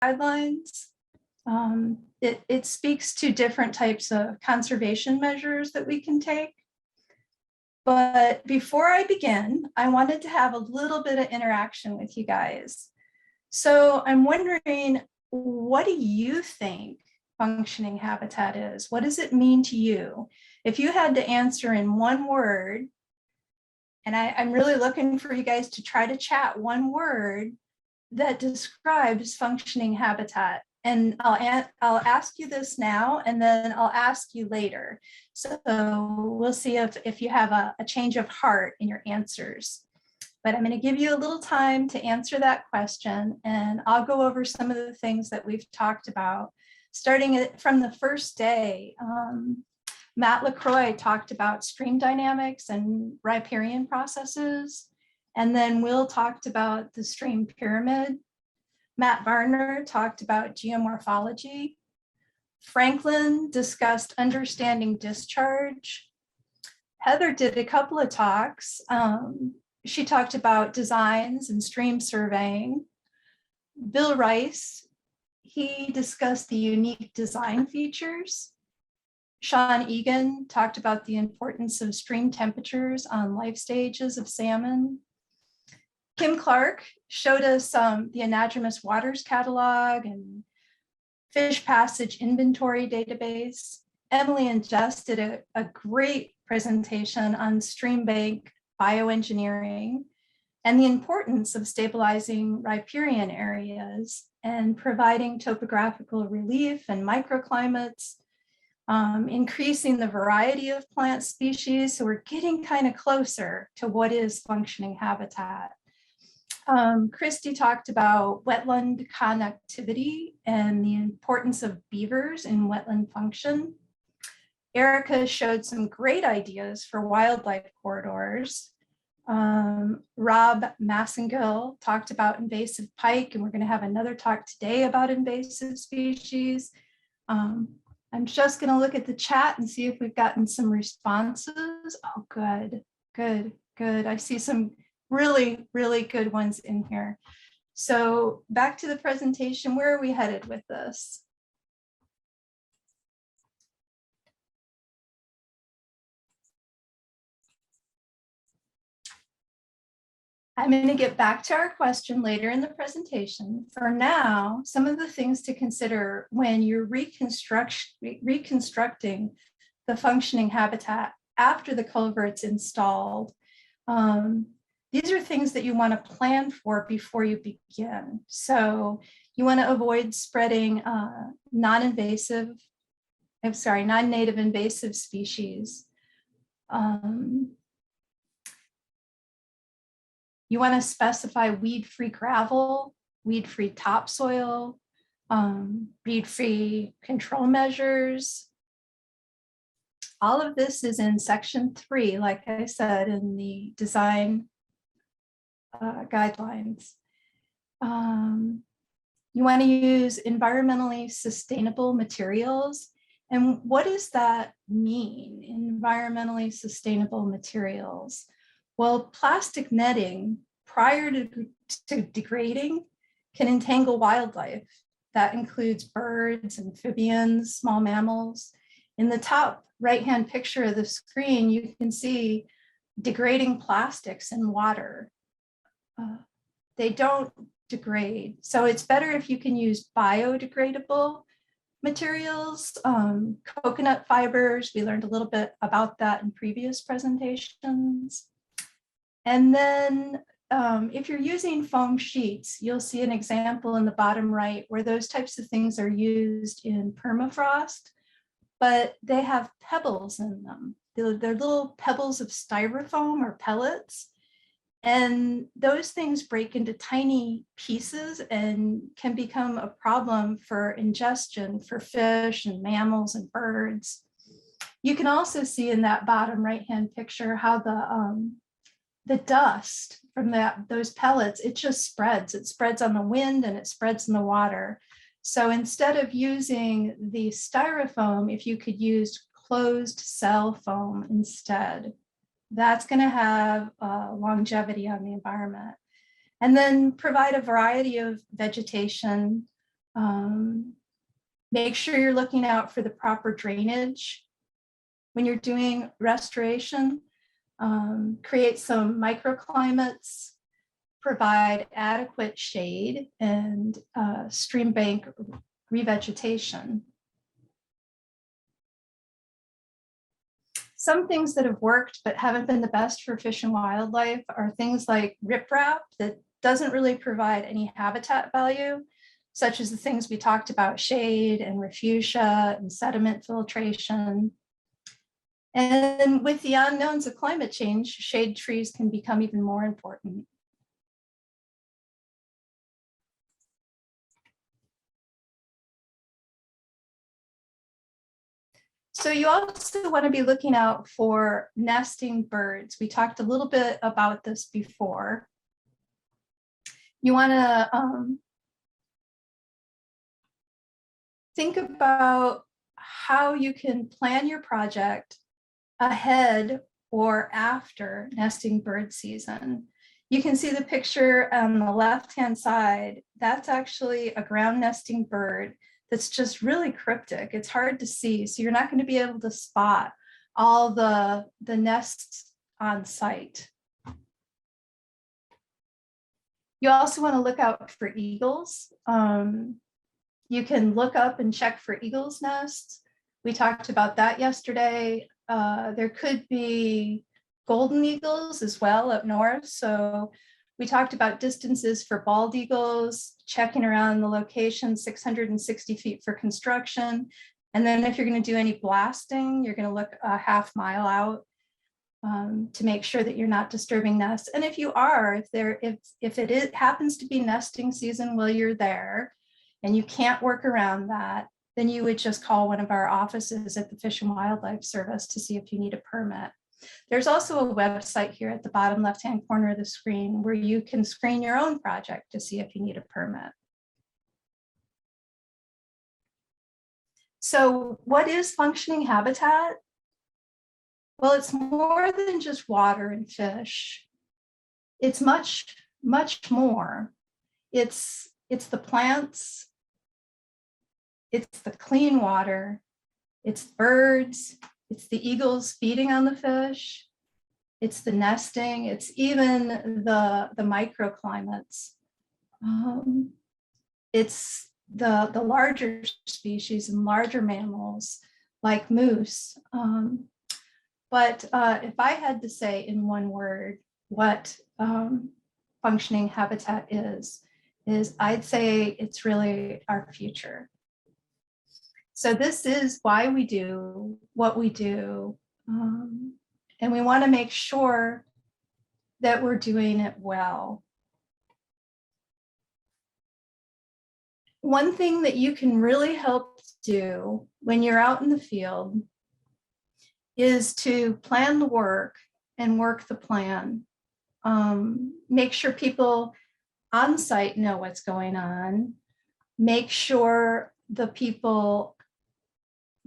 guidelines. It speaks to different types of conservation measures that we can take. But before I begin, I wanted to have a little bit of interaction with you guys. So I'm wondering, what do you think functioning habitat is? What does it mean to you? If you had to answer in one word, and I'm really looking for you guys to try to chat one word that describes functioning habitat. And I'll ask you this now, and then I'll ask you later. So we'll see if you have a change of heart in your answers. But I'm going to give you a little time to answer that question, and I'll go over some of the things that we've talked about. Starting from the first day, Matt LaCroix talked about stream dynamics and riparian processes. And then Will talked about the stream pyramid. Matt Varner talked about geomorphology. Franklin discussed understanding discharge. Heather did a couple of talks. She talked about designs and stream surveying. Bill Rice, he discussed the unique design features. Sean Egan talked about the importance of stream temperatures on life stages of salmon. Kim Clark showed us the anadromous waters catalog and fish passage inventory database. Emily and Jess did a great presentation on stream bank bioengineering and the importance of stabilizing riparian areas and providing topographical relief and microclimates, increasing the variety of plant species. So we're getting kind of closer to what is functioning habitat. Christy talked about wetland connectivity and the importance of beavers in wetland function. Erica showed some great ideas for wildlife corridors. Rob Massengill talked about invasive pike, and we're going to have another talk today about invasive species. I'm just going to look at the chat and see if we've gotten some responses. Oh, good. I see some really, really good ones in here. So back to the presentation, where are we headed with this? I'm going to get back to our question later in the presentation. For now, some of the things to consider when you're reconstructing the functioning habitat after the culvert's installed. These are things that you want to plan for before you begin. So you want to avoid spreading non-native invasive species. You want to specify weed-free gravel, weed-free topsoil, weed-free control measures. All of this is in section 3, like I said, in the design guidelines. You want to use environmentally sustainable materials. And what does that mean, environmentally sustainable materials? Well, plastic netting prior to degrading can entangle wildlife. That includes birds, amphibians, small mammals. In the top right-hand picture of the screen, you can see degrading plastics in water. They don't degrade. So it's better if you can use biodegradable materials, coconut fibers. We learned a little bit about that in previous presentations. And then if you're using foam sheets, you'll see an example in the bottom right where those types of things are used in permafrost, but they have pebbles in them. They're little pebbles of styrofoam or pellets. And those things break into tiny pieces and can become a problem for ingestion for fish and mammals and birds. You can also see in that bottom right-hand picture how the dust from those pellets, it just spreads. It spreads on the wind and it spreads in the water. So instead of using the styrofoam, if you could use closed cell foam instead, that's going to have longevity on the environment. And then provide a variety of vegetation. Make sure you're looking out for the proper drainage when you're doing restoration. Create some microclimates, provide adequate shade, and stream bank revegetation. Some things that have worked but haven't been the best for fish and wildlife are things like riprap that doesn't really provide any habitat value, such as the things we talked about, shade and refugia and sediment filtration. And with the unknowns of climate change, shade trees can become even more important. So you also want to be looking out for nesting birds. We talked a little bit about this before. You want to think about how you can plan your project ahead or after nesting bird season. You can see the picture on the left-hand side. That's actually a ground nesting bird that's just really cryptic. It's hard to see, so you're not going to be able to spot all the nests on site. You also want to look out for eagles. You can look up and check for eagles' nests. We talked about that yesterday. There could be golden eagles as well up north. So we talked about distances for bald eagles, checking around the location, 660 feet for construction. And then if you're going to do any blasting, you're going to look a half mile out to make sure that you're not disturbing nests. And if you are, if it happens to be nesting season while you're there and you can't work around that, then you would just call one of our offices at the Fish and Wildlife Service to see if you need a permit. There's also a website here at the bottom left-hand corner of the screen where you can screen your own project to see if you need a permit. So what is functioning habitat? Well, it's more than just water and fish. It's much, much more. It's the plants, it's the clean water, it's birds, it's the eagles feeding on the fish, it's the nesting, it's even the microclimates. It's the larger species and larger mammals like moose. But if I had to say in one word what functioning habitat is I'd say it's really our future. So this is why we do what we do. And we want to make sure that we're doing it well. One thing that you can really help do when you're out in the field is to plan the work and work the plan. Make sure people on site know what's going on. Make sure the people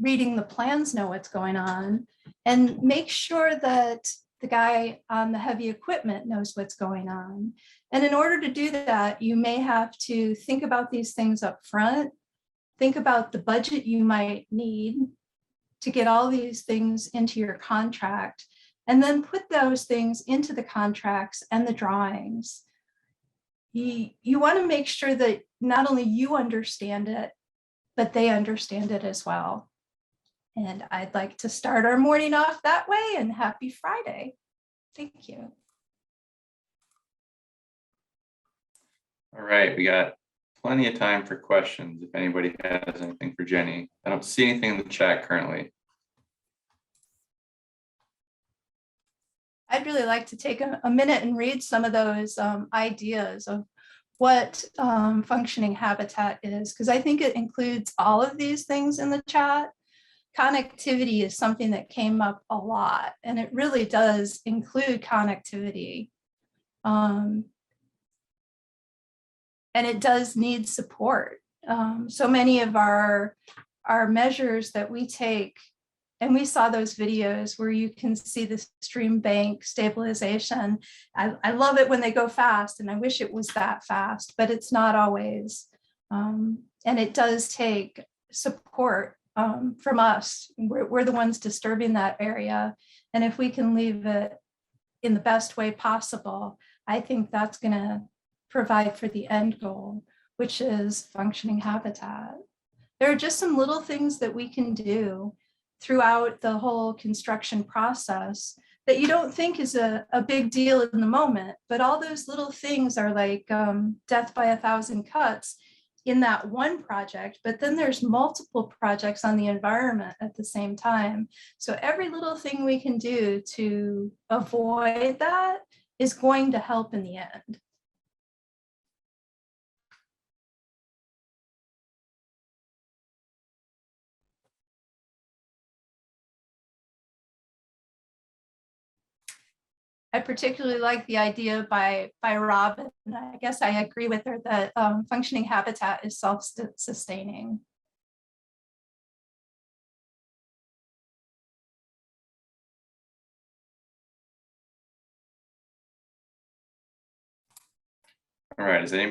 reading the plans know what's going on, and make sure that the guy on the heavy equipment knows what's going on. And in order to do that, you may have to think about these things up front, think about the budget you might need to get all these things into your contract, and then put those things into the contracts and the drawings. You want to make sure that not only you understand it, but they understand it as well. And I'd like to start our morning off that way, and happy Friday. Thank you. All right, we got plenty of time for questions if anybody has anything for Jenny. I don't see anything in the chat currently. I'd really like to take a minute and read some of those ideas of what functioning habitat is, because I think it includes all of these things in the chat. Connectivity is something that came up a lot, and it really does include connectivity. And it does need support. So many of our measures that we take, and we saw those videos where you can see the stream bank stabilization. I love it when they go fast, and I wish it was that fast, but it's not always. And it does take support from us. We're the ones disturbing that area. And if we can leave it in the best way possible, I think that's going to provide for the end goal, which is functioning habitat. There are just some little things that we can do throughout the whole construction process that you don't think is a big deal in the moment, but all those little things are like death by 1,000 cuts in that one project, but then there's multiple projects on the environment at the same time. So every little thing we can do to avoid that is going to help in the end. I particularly like the idea by Robin. I guess I agree with her that functioning habitat is self-sustaining. All right, is anybody